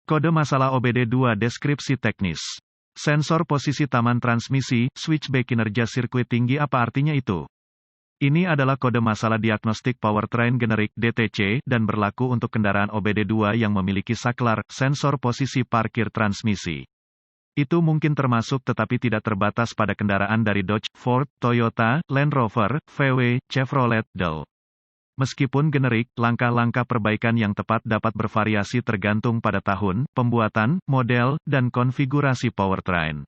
Kode masalah OBD2 deskripsi teknis. Sensor posisi taman transmisi, switchback kinerja sirkuit tinggi apa artinya itu? Ini adalah kode masalah diagnostik powertrain generik DTC dan berlaku untuk kendaraan OBD2 yang memiliki saklar, sensor posisi parkir transmisi. Itu mungkin termasuk tetapi tidak terbatas pada kendaraan dari Dodge, Ford, Toyota, Land Rover, VW, Chevrolet, Dell. Meskipun generik, langkah-langkah perbaikan yang tepat dapat bervariasi tergantung pada tahun, pembuatan, model, dan konfigurasi powertrain.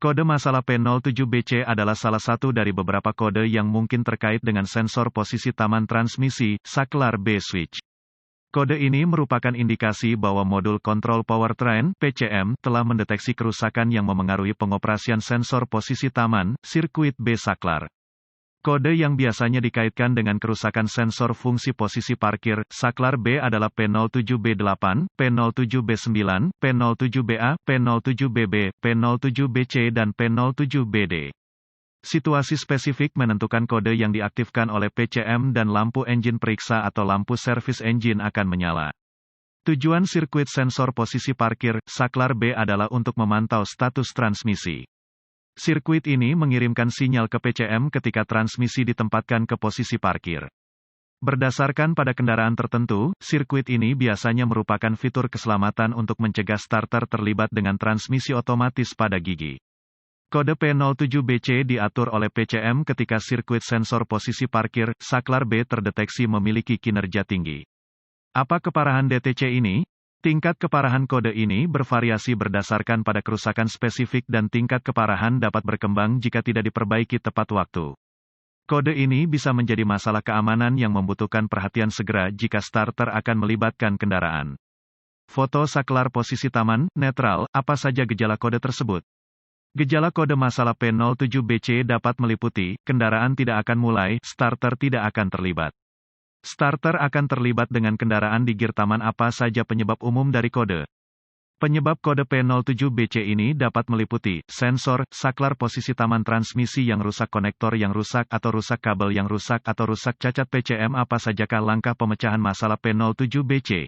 Kode masalah P07BC adalah salah satu dari beberapa kode yang mungkin terkait dengan sensor posisi taman transmisi, saklar B-switch. Kode ini merupakan indikasi bahwa modul kontrol powertrain, PCM, telah mendeteksi kerusakan yang memengaruhi pengoperasian sensor posisi taman, sirkuit B-saklar. Kode yang biasanya dikaitkan dengan kerusakan sensor fungsi posisi parkir, saklar B adalah P07B8, P07B9, P07BA, P07BB, P07BC dan P07BD. Situasi spesifik menentukan kode yang diaktifkan oleh PCM dan lampu engine periksa atau lampu servis engine akan menyala. Tujuan sirkuit sensor posisi parkir, saklar B adalah untuk memantau status transmisi. Sirkuit ini mengirimkan sinyal ke PCM ketika transmisi ditempatkan ke posisi parkir. Berdasarkan pada kendaraan tertentu, sirkuit ini biasanya merupakan fitur keselamatan untuk mencegah starter terlibat dengan transmisi otomatis pada gigi. Kode P07BC diatur oleh PCM ketika sirkuit sensor posisi parkir, saklar B terdeteksi memiliki kinerja tinggi. Apa keparahan DTC ini? Tingkat keparahan kode ini bervariasi berdasarkan pada kerusakan spesifik dan tingkat keparahan dapat berkembang jika tidak diperbaiki tepat waktu. Kode ini bisa menjadi masalah keamanan yang membutuhkan perhatian segera jika starter akan melibatkan kendaraan. Foto saklar posisi taman, netral, apa saja gejala kode tersebut? Gejala kode masalah P07BC dapat meliputi, kendaraan tidak akan mulai, starter tidak akan terlibat. Starter akan terlibat dengan kendaraan di gear taman apa saja penyebab umum dari kode. Penyebab kode P07BC ini dapat meliputi, sensor, saklar posisi taman transmisi yang rusak, konektor yang rusak atau rusak kabel yang rusak atau rusak cacat PCM. Apa sajakah langkah pemecahan masalah P07BC?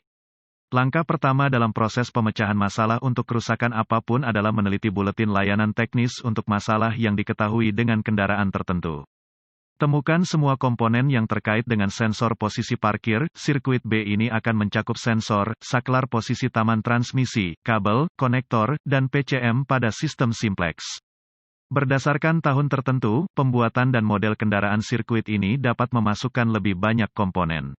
Langkah pertama dalam proses pemecahan masalah untuk kerusakan apapun adalah meneliti buletin layanan teknis untuk masalah yang diketahui dengan kendaraan tertentu. Temukan semua komponen yang terkait dengan sensor posisi parkir. Sirkuit B ini akan mencakup sensor, saklar posisi taman transmisi, kabel, konektor, dan PCM pada sistem simplex. Berdasarkan tahun tertentu, pembuatan dan model kendaraan sirkuit ini dapat memasukkan lebih banyak komponen.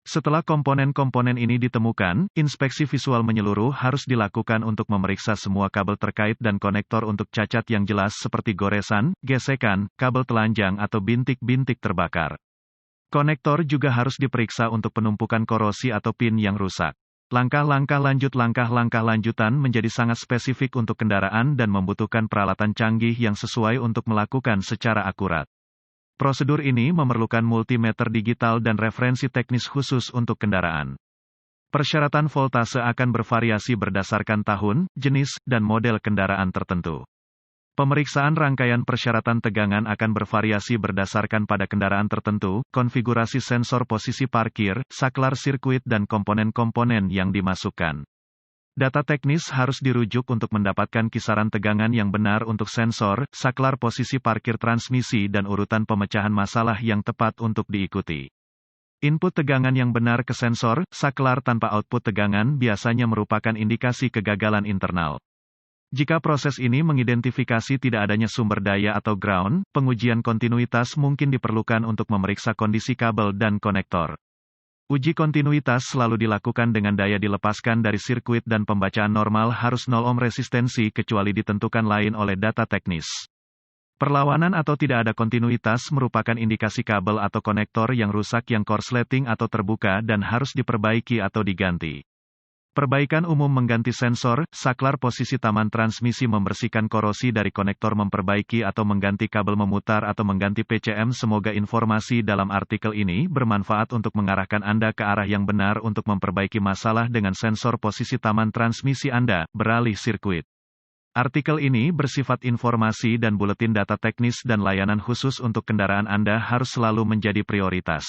Setelah komponen-komponen ini ditemukan, inspeksi visual menyeluruh harus dilakukan untuk memeriksa semua kabel terkait dan konektor untuk cacat yang jelas seperti goresan, gesekan, kabel telanjang atau bintik-bintik terbakar. Konektor juga harus diperiksa untuk penumpukan korosi atau pin yang rusak. Langkah-langkah lanjutan menjadi sangat spesifik untuk kendaraan dan membutuhkan peralatan canggih yang sesuai untuk melakukan secara akurat. Prosedur ini memerlukan multimeter digital dan referensi teknis khusus untuk kendaraan. Persyaratan voltase akan bervariasi berdasarkan tahun, jenis, dan model kendaraan tertentu. Pemeriksaan rangkaian persyaratan tegangan akan bervariasi berdasarkan pada kendaraan tertentu, konfigurasi sensor posisi parkir, saklar sirkuit dan komponen-komponen yang dimasukkan. Data teknis harus dirujuk untuk mendapatkan kisaran tegangan yang benar untuk sensor, saklar posisi parkir transmisi dan urutan pemecahan masalah yang tepat untuk diikuti. Input tegangan yang benar ke sensor, saklar tanpa output tegangan biasanya merupakan indikasi kegagalan internal. Jika proses ini mengidentifikasi tidak adanya sumber daya atau ground, pengujian kontinuitas mungkin diperlukan untuk memeriksa kondisi kabel dan konektor. Uji kontinuitas selalu dilakukan dengan daya dilepaskan dari sirkuit dan pembacaan normal harus 0 ohm resistensi kecuali ditentukan lain oleh data teknis. Perlawanan atau tidak ada kontinuitas merupakan indikasi kabel atau konektor yang rusak yang korsleting atau terbuka dan harus diperbaiki atau diganti. Perbaikan umum mengganti sensor, saklar posisi taman transmisi, membersihkan korosi dari konektor, memperbaiki atau mengganti kabel, memutar atau mengganti PCM. Semoga informasi dalam artikel ini bermanfaat untuk mengarahkan Anda ke arah yang benar untuk memperbaiki masalah dengan sensor posisi taman transmisi Anda, beralih sirkuit. Artikel ini bersifat informasi dan buletin data teknis dan layanan khusus untuk kendaraan Anda harus selalu menjadi prioritas.